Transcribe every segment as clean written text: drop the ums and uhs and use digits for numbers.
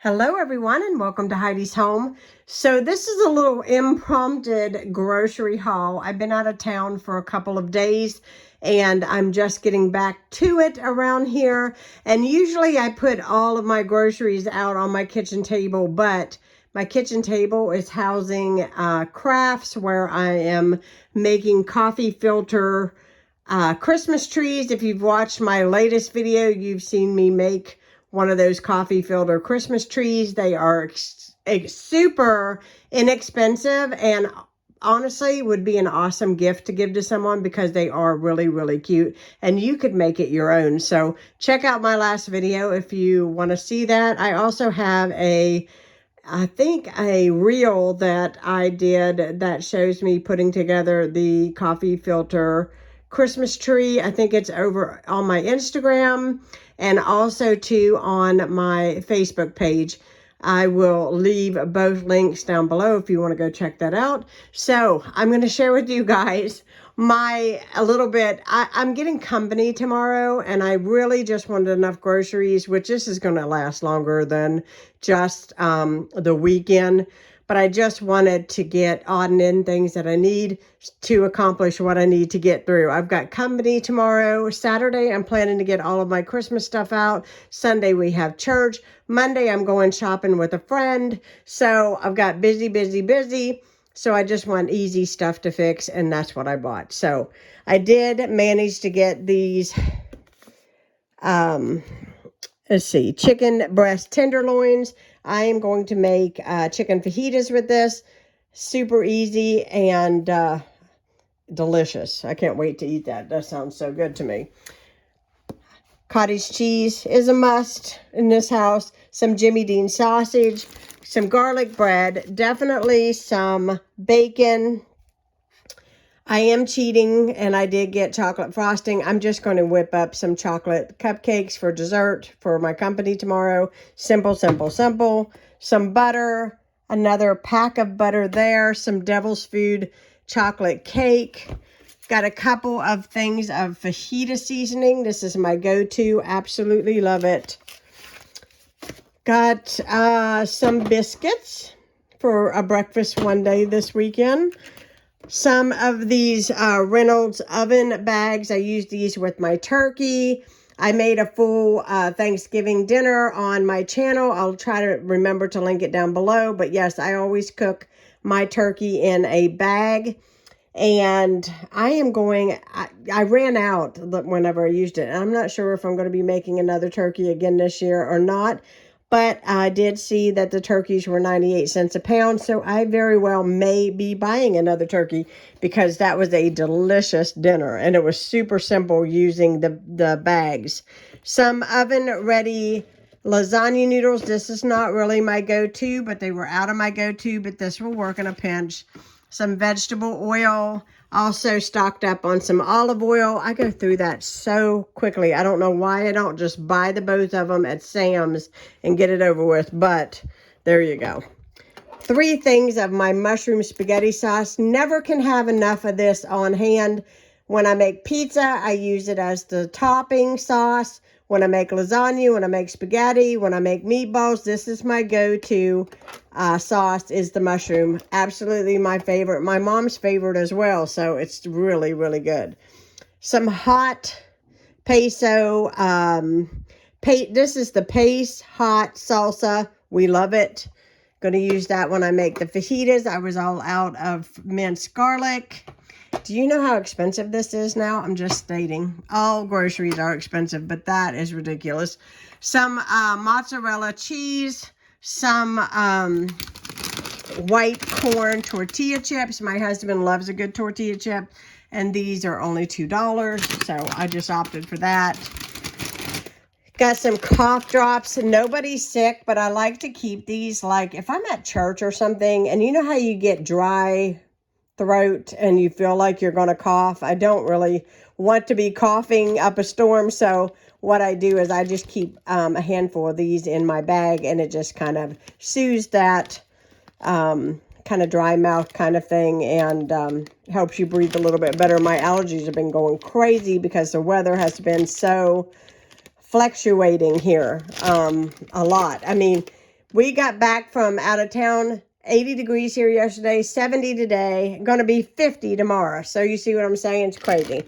Hello everyone and welcome to Heidi's Home. So this is a little impromptu grocery haul. I've been out of town for a couple of days and I'm just getting back to it around here. And usually I put all of my groceries out on my kitchen table, but my kitchen table is housing crafts where I am making coffee filter Christmas trees. If you've watched my latest video, you've seen me make one of those coffee filter Christmas trees. They are super inexpensive and honestly would be an awesome gift to give to someone because they are really, really cute and you could make it your own. So check out my last video if you want to see that. I also have I think a reel that I did that shows me putting together the coffee filter Christmas tree. I think it's over on my Instagram and also too on my Facebook page. I will leave both links down below if you want to go check that out. So I'm going to share with you guys I'm getting company tomorrow and I really just wanted enough groceries, which this is going to last longer than just the weekend. But I just wanted to get odd and end things that I need to accomplish what I need to get through. I've got company tomorrow. Saturday, I'm planning to get all of my Christmas stuff out. Sunday, we have church. Monday, I'm going shopping with a friend. So I've got busy, busy, busy. So I just want easy stuff to fix, and that's what I bought. So I did manage to get these, chicken breast tenderloins. I am going to make chicken fajitas with this. Super easy and delicious. I can't wait to eat that. That sounds so good to me. Cottage cheese is a must in this house. Some Jimmy Dean sausage, some garlic bread, definitely some bacon. I am cheating and I did get chocolate frosting. I'm just going to whip up some chocolate cupcakes for dessert for my company tomorrow. Simple, simple, simple. Some butter, another pack of butter there, some Devil's Food chocolate cake. Got a couple of things of fajita seasoning. This is my go-to. Absolutely love it. Got some biscuits for a breakfast one day this weekend. Some of these Reynolds oven bags. I use these with my turkey. I made a full Thanksgiving dinner on my channel. I'll try to remember to link it down below. But yes, I always cook my turkey in a bag. And I ran out whenever I used it. I'm not sure if I'm going to be making another turkey again this year or not. But I did see that the turkeys were 98 cents a pound. So I very well may be buying another turkey because that was a delicious dinner. And it was super simple using the bags. Some oven ready lasagna noodles. This is not really my go-to, but they were out of my go-to. But this will work in a pinch. Some vegetable oil, also stocked up on some olive oil. I go through that so quickly. I don't know why I don't just buy the both of them at Sam's and get it over with, but there you go. 3 things of my mushroom spaghetti sauce. Never can have enough of this on hand. When I make pizza, I use it as the topping sauce. When I make lasagna, when I make spaghetti, when I make meatballs, this is my go-to sauce is the mushroom. Absolutely my favorite. My mom's favorite as well, so it's really, really good. Some hot peso. This is the Pace hot salsa. We love it. Going to use that when I make the fajitas. I was all out of minced garlic. Do you know how expensive this is now? I'm just stating. All groceries are expensive, but that is ridiculous. Some mozzarella cheese, some white corn tortilla chips. My husband loves a good tortilla chip, and these are only $2, so I just opted for that. Got some cough drops. Nobody's sick, but I like to keep these, like, if I'm at church or something, and you know how you get dry throat and you feel like you're going to cough. I don't really want to be coughing up a storm, so what I do is I just keep a handful of these in my bag, and it just kind of soothes that kind of dry mouth kind of thing and helps you breathe a little bit better. My allergies have been going crazy because the weather has been so fluctuating here a lot. I mean, We got back from out of town, 80 degrees here yesterday, 70 today, going to be 50 tomorrow. So you see what I'm saying? It's crazy.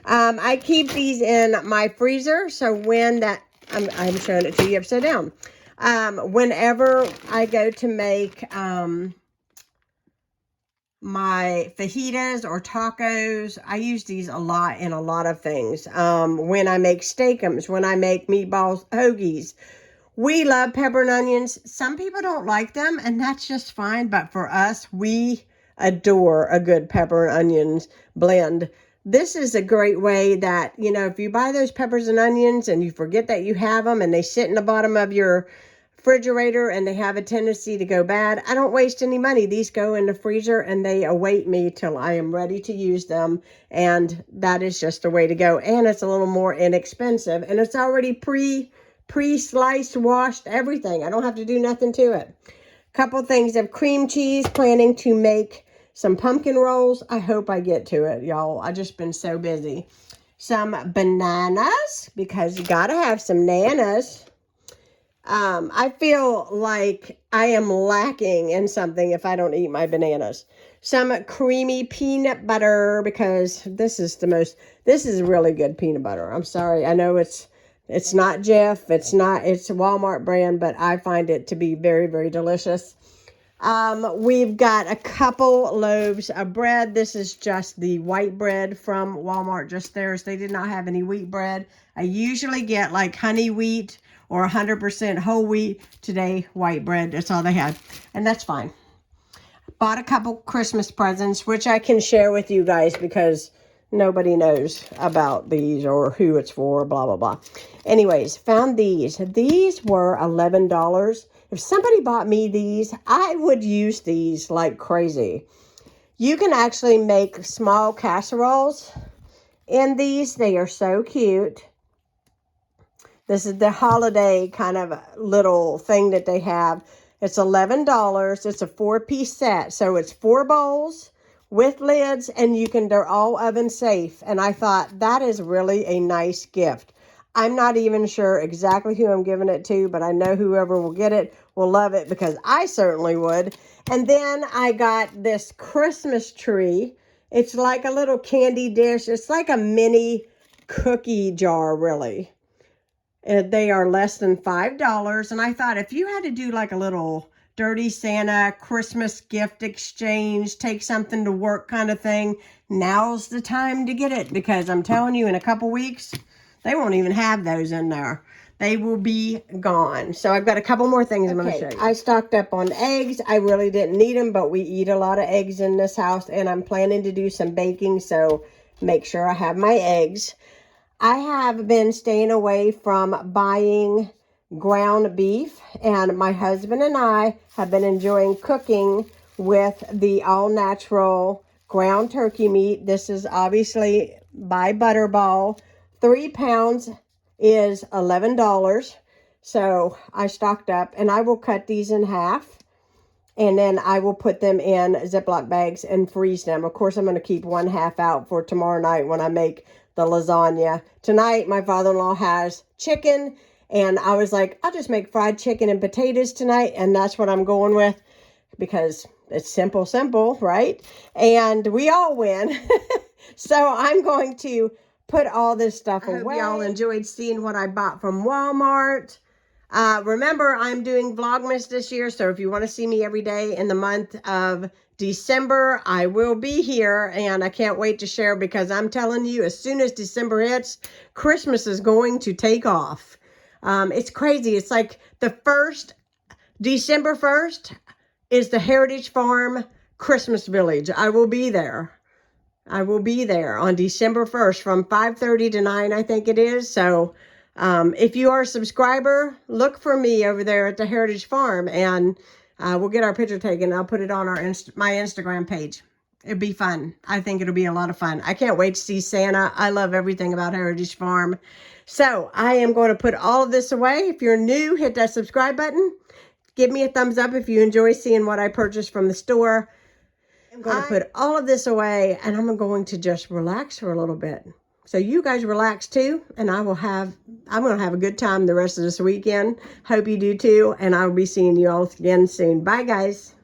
I keep these in my freezer, so when that, I'm showing it to you upside down. Whenever I go to make my fajitas or tacos, I use these a lot in a lot of things. When I make steakums, when I make meatballs, hoagies. We love pepper and onions. Some people don't like them, and that's just fine. But for us, we adore a good pepper and onions blend. This is a great way that, you know, if you buy those peppers and onions and you forget that you have them and they sit in the bottom of your refrigerator and they have a tendency to go bad, I don't waste any money. These go in the freezer and they await me till I am ready to use them. And that is just the way to go. And it's a little more inexpensive, and it's already pre-sliced, washed, everything. I don't have to do nothing to it. Couple things of cream cheese. Planning to make some pumpkin rolls. I hope I get to it, y'all. I've just been so busy. Some bananas, because you gotta have some nanas. I feel like I am lacking in something if I don't eat my bananas. Some creamy peanut butter, because this is really good peanut butter. I'm sorry. I know it's not Jeff. It's a Walmart brand, but I find it to be very, very delicious. We've got a couple loaves of bread. This is just the white bread from Walmart, just theirs. They did not have any wheat bread. I usually get like honey wheat or 100% whole wheat. Today, white bread. That's all they had. And that's fine. Bought a couple Christmas presents, which I can share with you guys because nobody knows about these or who it's for, blah, blah, blah. Anyways, found these. These were $11. If somebody bought me these, I would use these like crazy. You can actually make small casseroles in these. They are so cute. This is the holiday kind of little thing that they have. It's $11. It's a 4-piece set. So it's 4 bowls with lids, and they're all oven safe. And I thought that is really a nice gift. I'm not even sure exactly who I'm giving it to, but I know whoever will get it will love it because I certainly would. And then I got this Christmas tree. It's like a little candy dish. It's like a mini cookie jar, really. And they are less than $5. And I thought if you had to do like a little dirty Santa Christmas gift exchange, take something to work kind of thing, now's the time to get it, because I'm telling you, in a couple weeks, they won't even have those in there. They will be gone. So I've got a couple more things I'm going to show you. I stocked up on eggs. I really didn't need them, but we eat a lot of eggs in this house, and I'm planning to do some baking, so make sure I have my eggs. I have been staying away from buying ground beef, and my husband and I have been enjoying cooking with the all-natural ground turkey meat. This is obviously by Butterball. 3 pounds is $11. So I stocked up, and I will cut these in half, and then I will put them in Ziploc bags and freeze them. Of course, I'm going to keep 1/2 out for tomorrow night when I make the lasagna. Tonight, my father-in-law has chicken, and I was like, I'll just make fried chicken and potatoes tonight, and that's what I'm going with because it's simple, right? And we all win. So I'm going to put all this stuff away. I hope y'all enjoyed seeing what I bought from Walmart. Remember, I'm doing Vlogmas this year, so if you want to see me every day in the month of December, I will be here, and I can't wait to share, because I'm telling you, as soon as December hits, Christmas is going to take off. It's crazy. It's like December 1st is the Heritage Farm Christmas Village. I will be there. I will be there on December 1st from 5:30 to 9, I think it is. So if you are a subscriber, look for me over there at the Heritage Farm, and we'll get our picture taken. I'll put it on my Instagram page. It'd be fun. I think it'll be a lot of fun. I can't wait to see Santa. I love everything about Heritage Farm. So I am going to put all of this away. If you're new, hit that subscribe button. Give me a thumbs up if you enjoy seeing what I purchased from the store. I'm going to put all of this away, and I'm going to just relax for a little bit. So you guys relax too, and I'm going to have a good time the rest of this weekend. Hope you do too, and I'll be seeing you all again soon. Bye, guys.